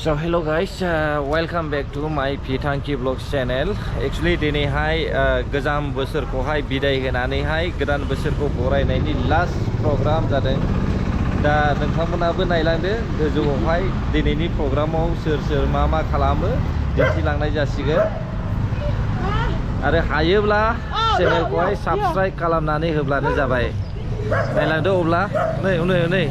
So hello guys, welcome back to my Pitangki Vlogs channel. Actually दिनैहाय गोजाम बोसोरखौहाय बिदाय होनानैहाय गोदान बोसोरखौ बरायनायनि लास्ट प्रग्राम जादों। दा नोंथांमोनाबो नायलांदो गोजौआवहाय दिनैनि प्रग्रामाव सोर सोर मा खालामो दिन्थिलांनाय जासिगोन। आरो हायोब्ला चेनेलखौहाय साबस्क्राइब खालामनानै होब्लानो जाबाय। नायलांदो अब्ला नै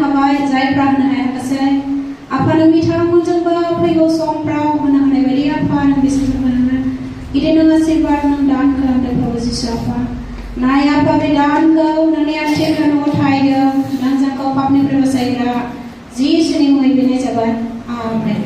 हाबाय जायफ्रा होनो हायाखैसै आफा नों बिथांमोनजोंबो फैगौ समफ्राव होनो हानाय बायदि आफा नों बिसोरजों होनो गिदिर आशीर्वाद नों दान खालामदों प्रभु जिसु आफा नाय आफा बे दानखौ नोंनि आथिंखौ गथायदों नों जोंखौ पापनिफ्राय बासायग्रा जिसुनि मुङै बिनाय जाबाय आमेन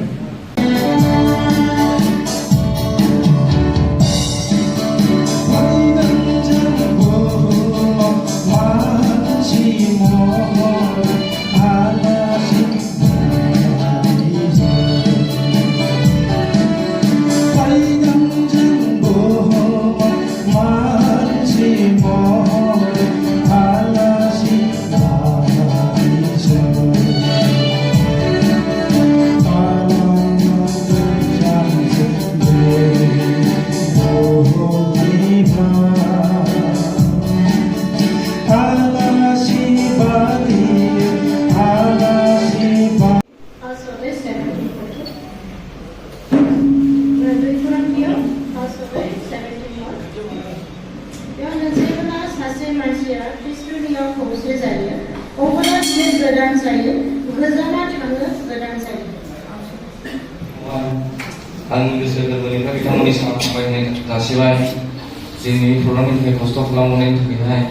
आंनि गोसो गोरबोनिफ्राय बिथांमोननि साबायखर जासिबाय जोंनि प्रग्रामनि थाखाय खस्थ' खालामनायनि थाखायहाय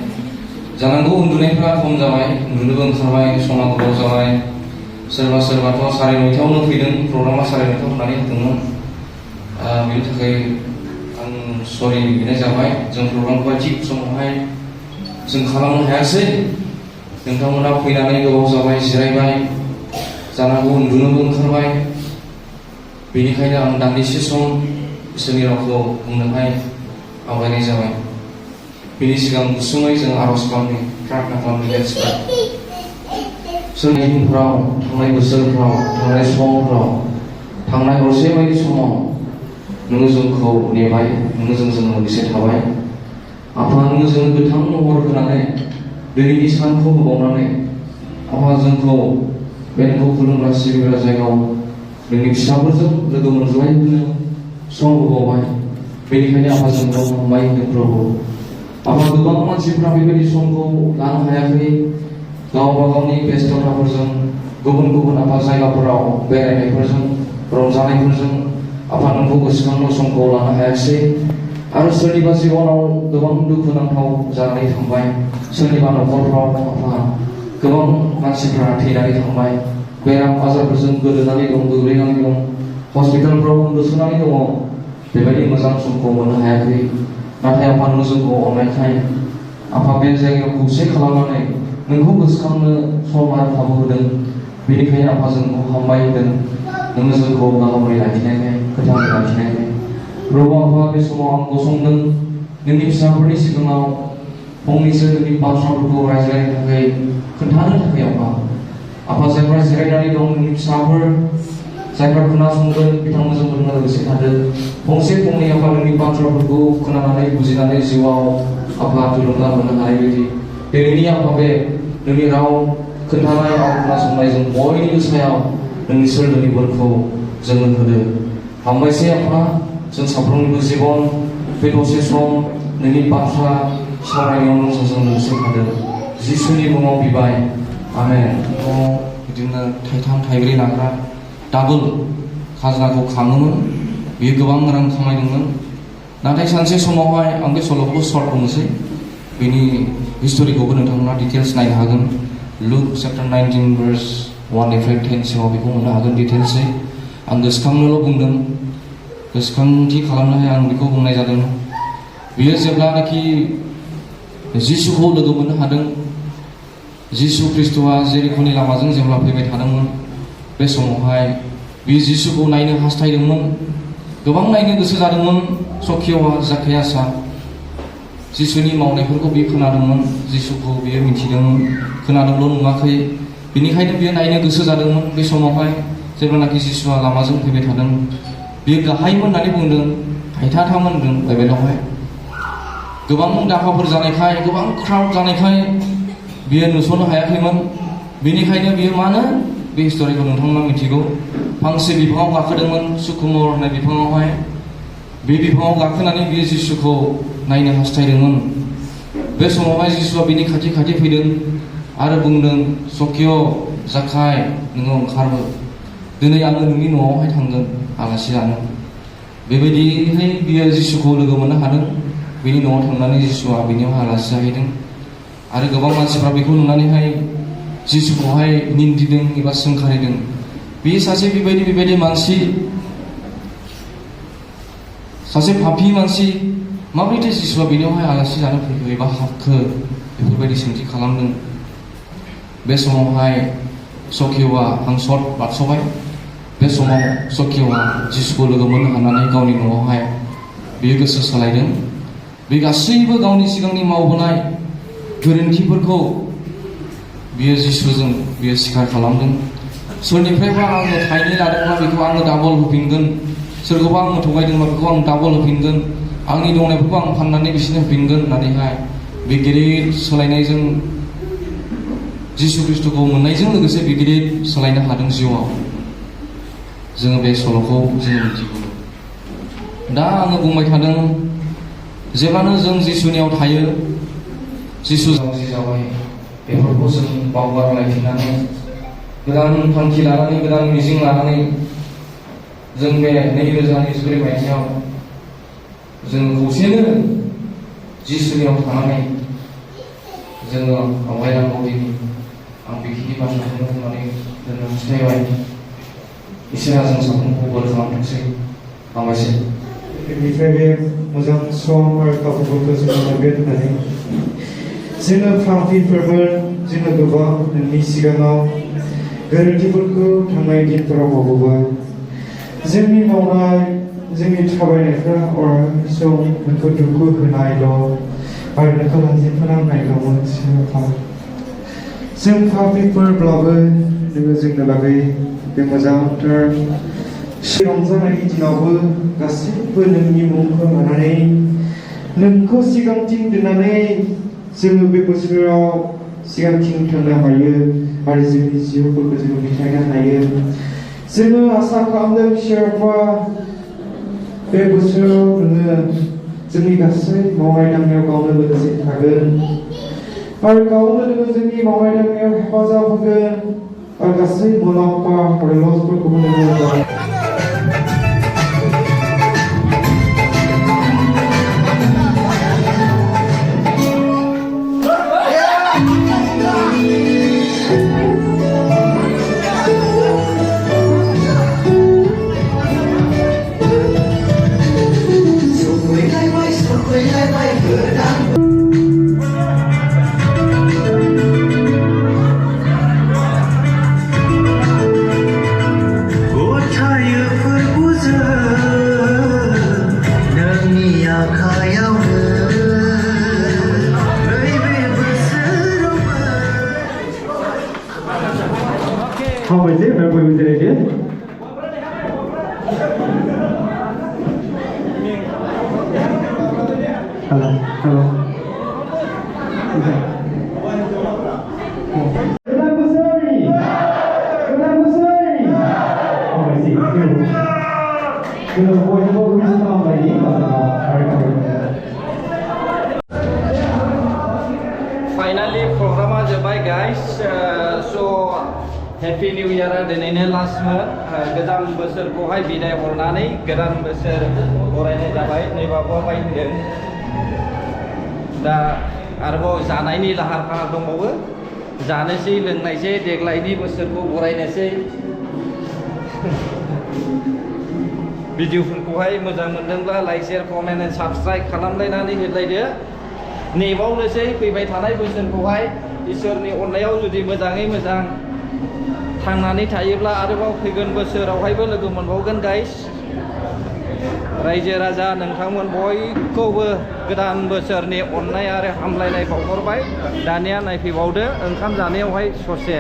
जानांगौ उन्दुनायफ्रा खम जाबाय उन्दुनोबो ओंखारबाय समा गोबाव जाबाय सोरबा सोरबाथ' 9:30आवनो फैदों प्रग्रामा 9:30 होननानै होदोंमोन बेनि थाखाय आं सरि बिनाय जाबाय जों प्रग्रामखौहाय थिग समावहाय जों खालामनो हायासै नोंथांमोना फैनानै गोबाव जाबाय जिरायबाय जानांगौ उन्दुनोबो ओंखारबाय बेनिखायनो आं दान्दिसे सम इसोरनि रावखौ बुंनोहाय आवगायनाय जाबाय बेनि सिगां गुसुङै जों आर'ज खालामनि प्रार्थना खालामनि लेट्सफ्राव सोरनि दिनफ्राव थांनाय बोसोरफ्राव थांनाय समफ्राव थांनाय हरसे बायदि समाव नोङो जोंखौ नेबाय नोङो जोंजों लोगोसे थाबाय आफा नोङो जों गोथां महर होनानै दिनैनि सानखौ होबावनानै आफा जोंखौ बे नोंखौ खुलुमग्रा सिबिग्रा जायगायाव नोंनि फिसाफोरजों लोगो मोनज्लायहोनो सम होबावबाय बेनिखायनो आफा जोंखौ हामबाय होदों प्रभु आफा गोबां मानसिफ्रा बेबायदि समखौ लानो हायाखै गावबा गावनि बेस्थ'ताफोरजों गुबुन गुबुन आफा जायगाफोराव बेरायनायफोरजों रंजानायफोरजों आफा नोंखौ गोसोखांनो समखौ लानो हायासै आरो सोरनिबा जिबनाव गोबां दुखुनांथाव जानानै थांबाय सोरनिबा न'खरफ्राव आफा गोबां मानसिफ्रा थैनानै थांबाय बेराम आजारफोरजों गोदोनानै दं गोग्लैनानै दं हस्पिटालफ्राव उन्दुसोनानै दङ बेबायदि मोजां समखौ मोननो हायाखै नाथाय आफा नों जोंखौ अननायखाय आफा बे जायगायाव खौसे खालामनानै नोंखौ गोसोखांनो सम आरो खाबु होदों बेनिखायनो आफा जोंखौ हामबाय होदों नोङो जोंखौ गाहामै लाखिनायखाय गोथाङै लाखिनायखाय प्रभु आफा बे समाव आं गसंदों नोंनि फिसाफोरनि सिगाङाव फंनैसो नोंनि बाथ्राफोरखौ रायज्लायनो थाखाय खोन्थानो थाखाय आफा जायफ्रा जिरायनानै दं नोंनि फिसाफोर जायफ्रा खोनासंगोन बिथांमोनजों लोगोसे थादों फंसे फंनै आफा नोंनि बाथ्राफोरखौ खोनानानै बुजिनानै जिउआव आफा थुलुंगा मोननो हानाय बायदि दिनैनि आफा बे नोंनि राव खोन्थानाय राव खोनासंनायजों बयनिबो सायाव नोंनि सोरगोनि बोरखौ जोंनो होदो हामबायसै आफा जों साफ्रोमनिबो जिबन बे दसे सम नोंनि बाथ्रा सावरायनायाव नों जोंजों लोगोसे थादों जिसुनि मुङाव बिबाय आमेन बिदिनो थाइथाम थाइब्रै लाग्रा डाबल खाजोनाखौ खाङोमोन बियो गोबां रां खामायदोंमोन नाथाय सानसे समावहाय आं बे सल'खौ सर्ट बुंनोसै बेनि हिस्ट'रिखौबो नोंथांमोना डिटेल्स नायनो हागोन लुक चैप्टार 19 verse 1निफ्राय 10 सिमाव बेखौ मोननो हागोन डिटेल्सै आं गोसोखांनोल' बुंदों गोसोखांथि खालामनोहाय आं बेखौ बुंनाय जादों बियो जेब्लानाखि जिसुखौ लोगो मोननो हादों जिसु ख्रिस्ट'आ जेरिख'नि लामाजों जेब्ला फैबाय थादोंमोन बे समावहाय बे जिसुखौ नायनो हास्थायदोंमोन गोबां नायनो गोसो जादोंमोन सखिय'आ जाखायासा जिसुनि मावनायफोरखौ बियो खोनादोंमन जिसुखौ बियो मिथिदोंमोन खोनादोंल' नुवाखै बेनिखायनो बियो नायनो गोसो जादोंमोन बे समावहाय जेब्लानाखि जिसुआ लामाजों फैबाय थादों बियो गाहायमोन होननानै बुंदों हायथाथामोन होनदों बाइबेलावहाय गोबां दाहाफोर जानायखाय गोबां क्राउड जानायखाय बियो नुस'नो हायाखैमोन बेनिखायनो बियो मानो बे हिस्ट'रिखौ नोंथांमोना मिथिगौ फांसे बिफाङाव गाखोदोंमोन सुकुमर होननाय बिफाङावहाय बे बिफाङाव गाखोनानै बियो जिसुखौ नायनो हास्थायदोंमोन बे समावहाय जिसुआ बिनि खाथि खाथि फैदों आरो बुंदों सखिय' जाखाय नोङो ओंखारबो दिनै आङो नोंनि न'आवहाय थांगोन आलासि जानो बेबायदिहाय बियो जिसुखौ लोगो मोननो हादों बिनि न'आव थांनानै जिसुआ बिनियाव आलासि जाहैदों आरो गोबां मानसिफ्रा बेखौ नुनानैहाय जिसुखौहाय निन्दिदों एबा सोंखारिदों बे सासे बेबायदि मानसि सासे पापी मानसि माबोरैथो जिसुआ बिनियावहाय आलासि जानो फैखो एबा हाबखो बेफोरबायदि सोंथि खालामदों बे समावहाय सखियआ हांसर बारस'बाय बे समाव सखियआ जिसुखौ लोगो मोननो हानानै गावनि न'आवहाय बियो गोसो सोलायदों बे गासैबो गावनि सिगांनि मावबोनाय गोरोन्थिफोरखौ बियो जिसुजों बियो स्वीकार खालामदों सोरनिफ्रायबा आङो थाइनै लादोंब्ला बेखौ आङो डाबल होफिनगोन सोरखौबा आङो थगायदोंब्ला बेखौ आं डाबल होफिनगोन आंनि दंनायफोरखौ आं फाननानै बिसोरनो होफिनगोन होननानैहाय बे गिदिर सोलायनायजों जिसु ख्रिस्ट'खौ मोननायजों लोगोसे बे गिदिर सोलायनो हादों जिउआव जोङो बे सल'खौ जोङो मिथिगौ दा आङो बुंबाय थादों जेब्लानो जों जिसुनियाव थायो जिसु जि जाबाय बेफोरखौ जों बावगारलायफिननानै गोदान थांखि लानानै गोदान मिजिं लानानै जों बे 2024 मायथाइयाव जों खौसेनो जिसुनियाव थानानै जोङो आवगायनांगौ दिनै आं बेखिनि बाथ्राखौनो बुंनानै जोङो खिथायबाय इसोरा जों साफ्रोमखौ बोर खालामथोंसै हामबायसै बेनिफ्राय बे मोजां सम आरो खाबुफोरखौ जोङो मोनगोन होननानै जोङो पापीफोरबो जोङो गोबां नोंनि सिगाङाव गोरोन्थिफोरखौ थांनाय दिनफोराव मावबोबाय जोंनि मावनाय जोंनि थाबायनायफ्रा अराय सम नोंखौ दुखु होनायल' आरो नोंखौ लाजि फोनांनायल'मोन जों पापीफोरब्लाबो नोङो जोंनो लागै बे मोजांथार रंजानायनि दिनावबो गासैबो नोंनि मुंखौ लानानै नोंखौ सिगांथिं दोननानै जोङो बे बोसोराव सिगांथिं थांनो हायो आरो जोंनि जिउफोरखौ जोङो मिथायनो हायो जोङो आसा खालामदों इसोरफा बे बोसोराव नोङो जोंनि गासै मावनाय दांनायाव गावनो लोगोसे थागोन आरो गावनो नोङो जोंनि मावनाय दांनायाव हेफाजाब होगोन आरो गासै मुलाम्फा आरो लसफोरखौबो नोङो How was it? Remember we did it? Hello. Okay. Good anniversary! Oh, I see. Finally, programnya जोब्बाय guys. So Happy New Year दिनैनो लास्टमोन गोजाम बोसोरखौहाय बिदाय हरनानै गोदान बोसोर बरायनाय जाबाय नैबाबो बायदों दा आरोबाव जानायनि लाहार फाहार दंबावो जानोसै लोंनायसै देग्लायनि बोसोरखौ बरायनोसै भिडिअफोरखौहाय मोजां मोनदोंब्ला like share comment and subscribe खालामलायनानै होलायदो नेबावनोसै फैबाय थानाय बोसोरखौहाय इसोरनि अननायाव जुदि मोजाङै मोजां थांनानै थायोब्ला आरोबाव फैगोन बोसोरावहायबो लोगो मोनबावगोन गाइस रायजो राजा नोंथांमोन बयखौबो गोदान बोसोरनि अननाय आरो हामलायनाय बावहरबाय दानिया नायफैबावदो ओंखाम जानायावहाय ससे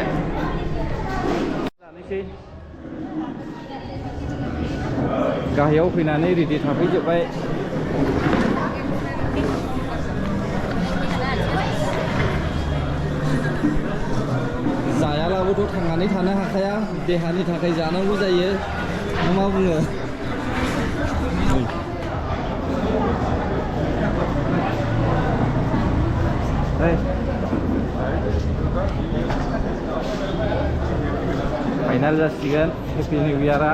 जानोसै गाहायाव फैनानै रेडि थाफैजोब्बाय जायालाबोथ' थांनानै थानो हाखाया देहानि थाखाय जानांगौ जायो मा बुङो Hey. फाइनाल जासिगोन हेपि निउ इयारा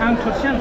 आं थरसियां